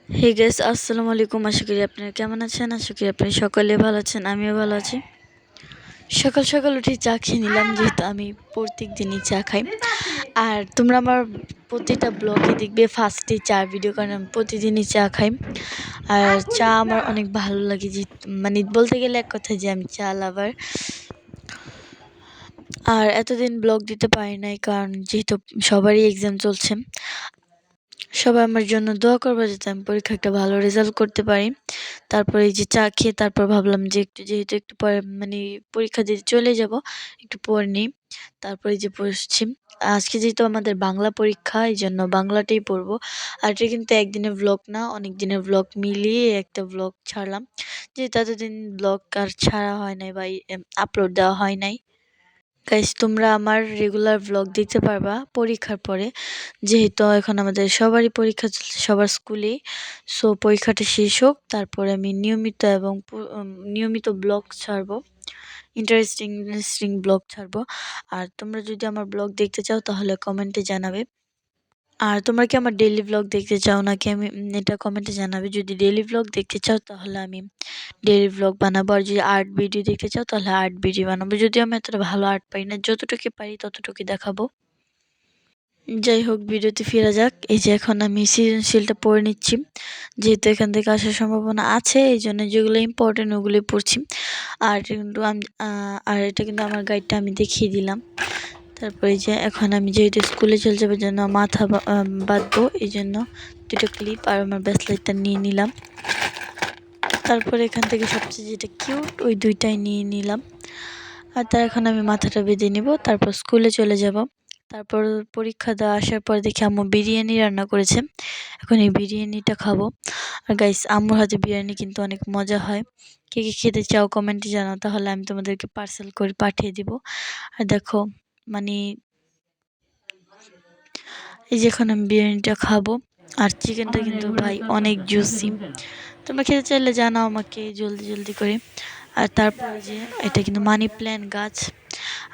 Hey guys, আসসালামু আলাইকুম। আশা করি আপনারা কেমন আছেন। আশা করি আপনারা সকলে ভালো আছেন। আমিও ভালো আছি। সকাল সকাল উঠে চা খেয়ে নিলাম, যেহেতু আমি প্রত্যেক দিনই চা খাই। আর তোমরা আমার প্রতিটা ব্লগে দেখবে ফার্স্টে চা ভিডিও, কারণ আমি প্রতিদিনই চা খাই। আর চা আমার অনেক ভালো লাগে, যে মানে বলতে গেলে এক কথা যে আমি চা লাভার। আর এতদিন ব্লগ দিতে পারি নাই, কারণ যেহেতু সবারই এক্সাম চলছে। সবাই আমার জন্য দোয়া করবে যাতে আমি পরীক্ষা একটা ভালো রেজাল্ট করতে পারি। তারপরে এই যে চা খেয়ে তারপর ভাবলাম যে যেহেতু একটু পরে মানে পরীক্ষা দিতে চলে যাব, একটু পড়ে নিই। তারপরে এই যে বসছি। আজকে যেহেতু আমাদের বাংলা পরীক্ষা, এই জন্য বাংলাটাই পড়বো। আর এটা কিন্তু একদিনের ভ্লগ না, অনেক দিনের ভ্লগ মিলিয়ে একটা ভ্লগ ছাড়লাম, যেহেতু এতদিন ভ্লগ আর ছাড়া হয় নাই বা আপলোড দেওয়া হয় নাই। গাইস, তোমরা আমার রেগুলার ভ্লগ দেখতে পারবা পরীক্ষার পরে, যেহেতু এখন আমাদের সবারই পরীক্ষা চলছে, সবার স্কুলে। সো পরীক্ষাটা শেষ হোক, তারপরে আমি নিয়মিত ব্লগ ছাড়বো, ইন্টারেস্টিং ইন্টারেস্টিং ব্লগ ছাড়বো। আর তোমরা যদি আমার ব্লগ দেখতে চাও তাহলে কমেন্টে জানাবে। আর তোমরা কি আমার ডেইলি ভ্লগ দেখতে চাও নাকি, আমি এটা কমেন্টে জানাবে। যদি ডেইলি ভ্লগ দেখতে চাও তাহলে আমি ডেইলি ভ্লগ বানাবো, আর যদি আর্ট ভিডিও দেখতে চাও তাহলে আর্ট ভিডিও বানাবো। যদিও আমি এতটা ভালো আর্ট পারি না, যতটুকু পারি ততটুকু দেখাবো। যাই হোক, ভিডিওতে ফেরা যাক। এই যে এখন আমি সৃজনশীলটা পড়ে নিচ্ছি, যেহেতু এখান থেকে আসার সম্ভাবনা আছে, এই জন্য যেগুলো ইম্পর্টেন্ট ওগুলোই পড়ছি। আর কিন্তু এটা কিন্তু আমার গাইডটা আমি দেখিয়ে দিলাম। তারপরে যে এখন আমি যেহেতু স্কুলে চলে যাবে জন্য মাথা বাঁধবো, এই জন্য দুটো ক্লিপ আর আমার ব্রেসলেটটা নিয়ে নিলাম। তারপরে এখান থেকে সবচেয়ে যেটা কিউট ওই দুইটাই নিয়ে নিলাম। আর এখন আমি মাথাটা বেঁধে নিব, তারপর স্কুলে চলে যাব। তারপর পরীক্ষা দেওয়া আসার পর দেখি আম্মু বিরিয়ানি রান্না করেছে, এখন এই বিরিয়ানিটা খাবো। আর গাইস, আম্মুর হাতে বিরিয়ানি কিন্তু অনেক মজা হয়। কে কে খেতে চাও কমেন্টে জানাও, তাহলে আমি তোমাদেরকে পার্সেল করে পাঠিয়ে দিব। আর দেখো, মানে এই যে এখন আমি বিরিয়ানিটা খাবো। আর চিকেনটা কিন্তু ভাই অনেক জুসি, তোমরা খেতে চাইলে জানাও আমাকে জলদি জলদি করে। আর তারপরে যে এটা কিন্তু মানি প্ল্যান্ট গাছ,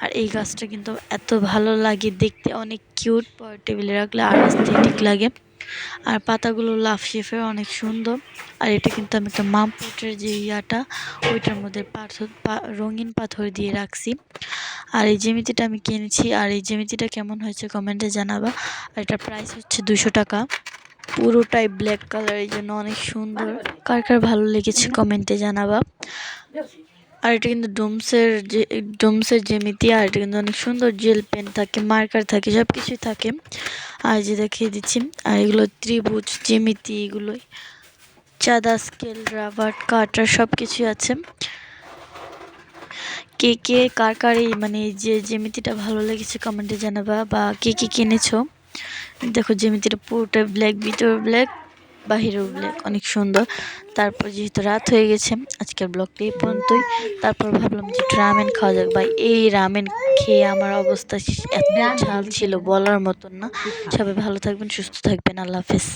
আর এই গাছটা কিন্তু এত ভালো লাগে দেখতে, অনেক কিউট, টেবিলে রাখলে আর এস্থেটিক লাগে। আর পাতাগুলো লাভ শেপের, অনেক সুন্দর। আর এটা কিন্তু আমি একটা মামপটের যে ইয়াটা, ওইটার মধ্যে রঙিন পাথর দিয়ে রাখছি। আর এই জ্যামিতিটা আমি কিনেছি, আর এই জ্যামিতিটা কেমন হয়েছে কমেন্টে জানাবা। আর এটার প্রাইস হচ্ছে 200 টাকা। পুরোটাই ব্ল্যাক কালার, এই জন্য অনেক সুন্দর। কার কার ভালো লেগেছে কমেন্টে জানাবা। আর এটা কিন্তু ডোমসের জ্যামিতি, আর এটা কিন্তু অনেক সুন্দর। জেল পেন থাকে, মার্কার থাকে, সব কিছুই থাকে। আর যে দেখিয়ে দিচ্ছি। আর এগুলো ত্রিভুজ জ্যামিতি, এগুলোই চাঁদা, স্কেল, রাবার, কাটার সব কিছুই আছে। কে কে কার কার এই মানে যে জ্যামিতিটা ভালো লেগেছে কমেন্টে জানাবা, বা কে কে কিনেছো। দেখো জ্যামিতিটা পুরোটা ব্ল্যাক, ভিতর ব্ল্যাক, বাহিরেও ব্ল্যাক, অনেক সুন্দর। তারপর যেহেতু রাত হয়ে গেছে, আজকের ব্লগটা এই পর্যন্তই। তারপর ভাবলাম যে একটু রামেন খাওয়া যাক। ভাই, এই রামেন খেয়ে আমার অবস্থা এত ঝাল ছিল বলার মতন না। সবাই ভালো থাকবেন, সুস্থ থাকবেন, আল্লাহ হাফেজ।